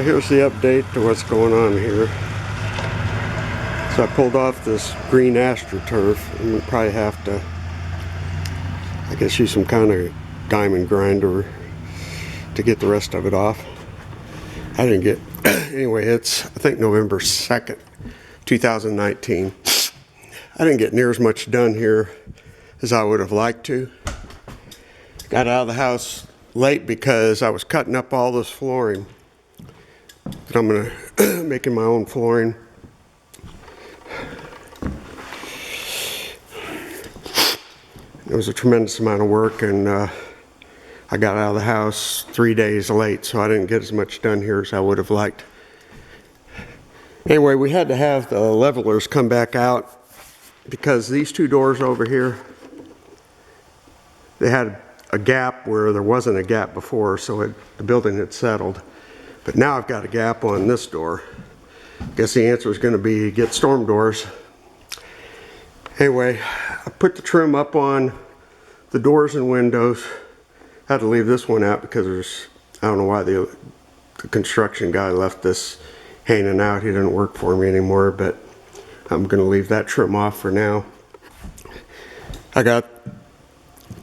Well, here's the update to what's going on here. So I pulled off this green AstroTurf, and we probably have to, I guess, use some kind of diamond grinder to get the rest of it off. I didn't get, anyway, it's, I think, November 2nd, 2019. I didn't get near as much done here as I would have liked to. Got out of the house late because I was cutting up all this flooring. But I'm going to making my own flooring. It was a tremendous amount of work, and I got out of the house 3 days late, so I didn't get as much done here as I would have liked. Anyway, we had to have the levelers come back out because these two doors over here, they had a gap where there wasn't a gap before, so the building had settled. But now I've got a gap on this door. I guess the answer is going to be get storm doors. Anyway, I put the trim up on the doors and windows. I had to leave this one out because I don't know why the construction guy left this hanging out. He didn't work for me anymore, but I'm going to leave that trim off for now. I got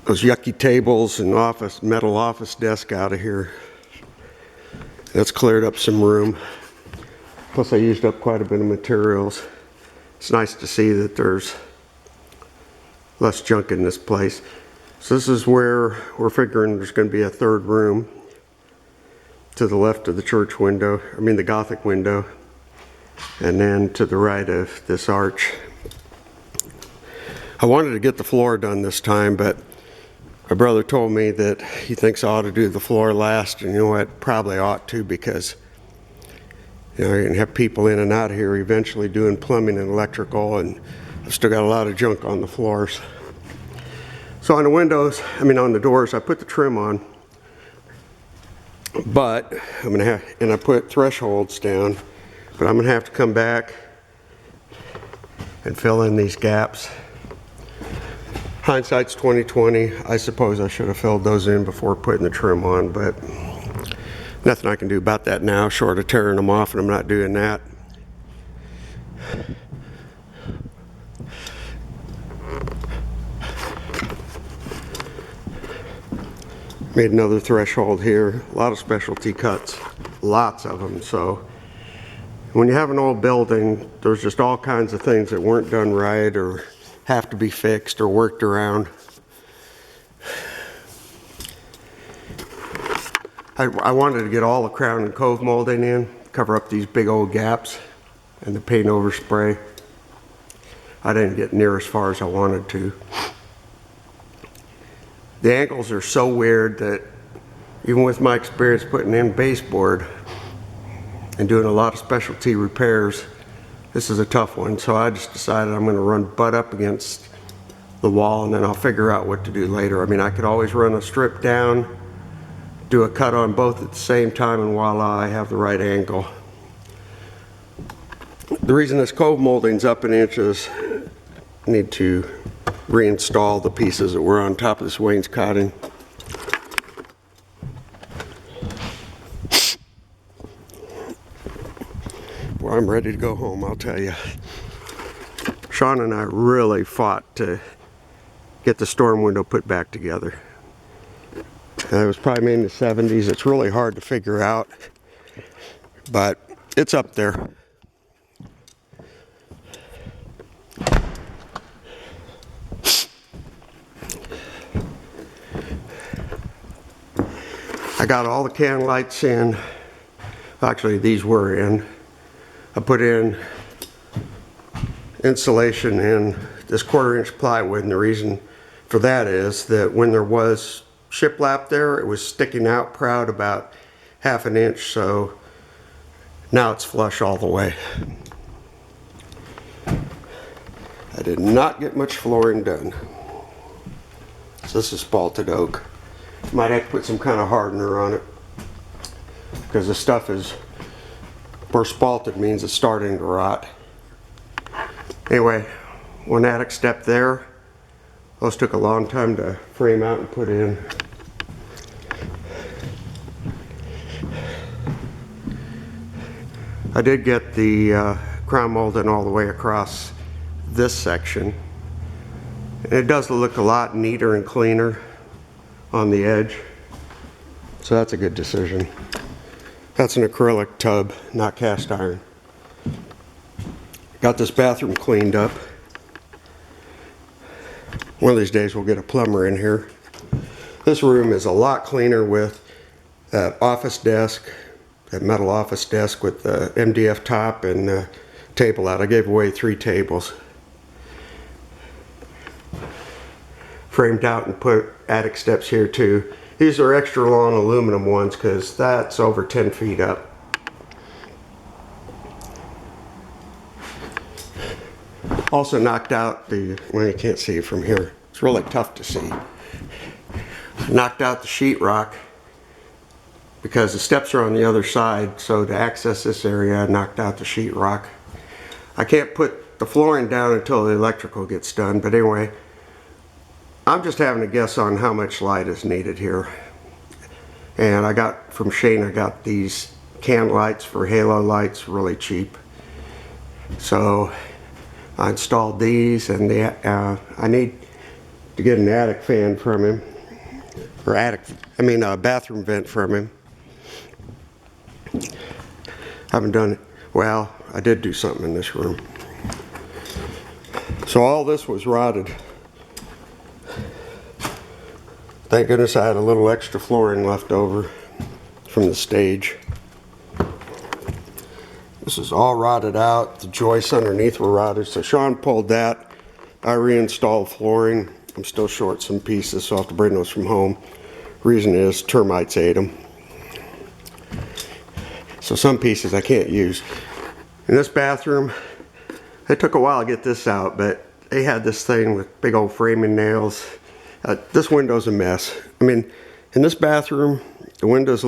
those yucky tables and metal office desk out of here. That's cleared up some room. Plus I used up quite a bit of materials. It's nice to see that there's less junk in this place. So this is where we're figuring there's going to be a third room to the left of the church window, the Gothic window, and then to the right of this arch. I wanted to get the floor done this time, but my brother told me that he thinks I ought to do the floor last, and you know what, probably ought to, because you're going to have people in and out of here eventually doing plumbing and electrical, and I've still got a lot of junk on the floors. So on the windows, on the doors, I put the trim on, but and I put thresholds down, but I'm going to have to come back and fill in these gaps. Hindsight's 20/20. I suppose I should have filled those in before putting the trim on, but nothing I can do about that now, short of tearing them off, and I'm not doing that. Made another threshold here. A lot of specialty cuts, lots of them. So when you have an old building, there's just all kinds of things that weren't done right or have to be fixed or worked around. I wanted to get all the crown and cove molding in, cover up these big old gaps, and the paint overspray. I didn't get near as far as I wanted to. The angles are so weird that even with my experience putting in baseboard and doing a lot of specialty repairs, this is a tough one, so I just decided I'm going to run butt up against the wall, and then I'll figure out what to do later. I could always run a strip down, do a cut on both at the same time, and voila, I have the right angle. The reason this cove molding's up an inch is I need to reinstall the pieces that were on top of this wainscoting. Well, I'm ready to go home, I'll tell you. Sean and I really fought to get the storm window put back together. It was probably made in the 70s. It's really hard to figure out, but it's up there. I got all the can lights in. Actually, these were in. I put in insulation in this 1/4-inch plywood, and the reason for that is that when there was shiplap there, it was sticking out proud about 1/2 inch, so now it's flush all the way. I did not get much flooring done. So this is spalted oak. Might have to put some kind of hardener on it because the stuff is, where spalted means it's starting to rot. Anyway, one attic step there. Those took a long time to frame out and put in. I did get the crown molding all the way across this section. And it does look a lot neater and cleaner on the edge. So that's a good decision. That's an acrylic tub, not cast iron. Got this bathroom cleaned up. One of these days we'll get a plumber in here. This room is a lot cleaner with that office desk, that metal office desk with the MDF top and the table out. I gave away 3 tables. Framed out and put attic steps here too. These are extra long aluminum ones because that's over 10 feet up. Also knocked out the, well, you can't see it from here. It's really tough to see. Knocked out the sheetrock because the steps are on the other side. So to access this area, I knocked out the sheetrock. I can't put the flooring down until the electrical gets done. But anyway, I'm just having a guess on how much light is needed here. And I got from Shane, I got these can lights for halo lights, really cheap. So I installed these, and I need to get an attic fan from him, or a bathroom vent from him. Haven't done it. Well, I did do something in this room. So all this was rotted. Thank goodness I had a little extra flooring left over from the stage. This is all rotted out. The joists underneath were rotted, so Sean pulled that. I reinstalled flooring. I'm still short some pieces, so I'll have to bring those from home. Reason is termites ate them. So some pieces I can't use. In this bathroom, it took a while to get this out, but they had this thing with big old framing nails. This window's a mess. I mean, in this bathroom, the windows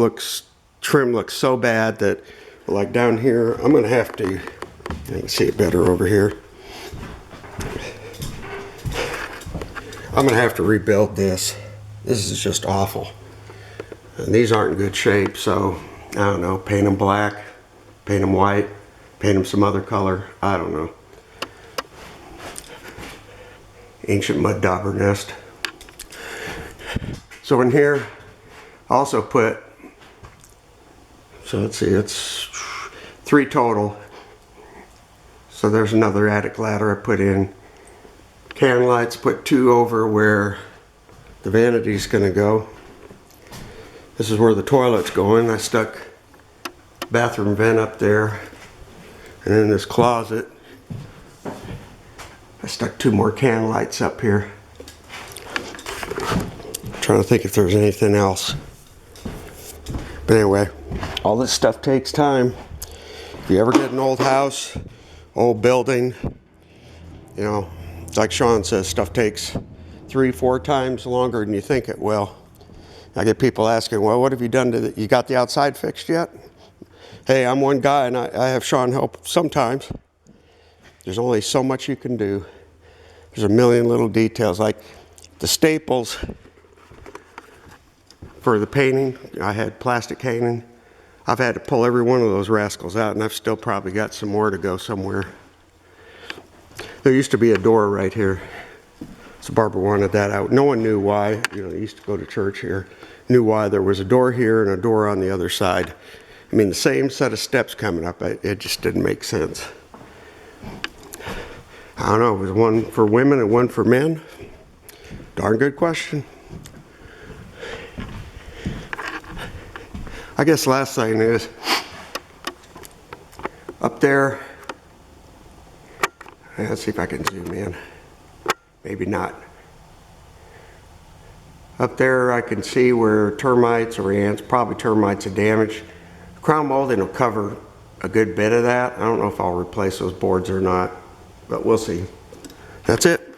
trim looks so bad that, like down here, I'm gonna have to, you can see it better over here. I'm gonna have to rebuild this. This is just awful. And these aren't in good shape, so I don't know, paint them black, paint them white, paint them some other color, I don't know. Ancient mud dauber nest. So in here, I also put, so let's see, it's 3 total. So there's another attic ladder I put in. Can lights, put 2 over where the vanity's gonna go. This is where the toilet's going. I stuck bathroom vent up there. And in this closet, I stuck 2 more can lights up here. Trying to think if there's anything else. But anyway, all this stuff takes time. If you ever get an old house, old building, you know, like Sean says, stuff takes 3-4 times longer than you think it will. I get people asking, well, what have you done to you got the outside fixed yet? Hey, I'm one guy and I have Sean help sometimes. There's only so much you can do. There's a million little details, like the staples for the painting. I had plastic painting. I've had to pull every one of those rascals out, and I've still probably got some more to go somewhere. There used to be a door right here. So Barbara wanted that out. No one knew why. You know, I used to go to church here. Knew why there was a door here and a door on the other side. I mean, the same set of steps coming up. It just didn't make sense. I don't know. It was one for women and one for men. Darn good question. I guess last thing is, up there, let's see if I can zoom in. Maybe not. Up there I can see where termites or ants, probably termites are damaged. Crown molding will cover a good bit of that. I don't know if I'll replace those boards or not, but we'll see. That's it.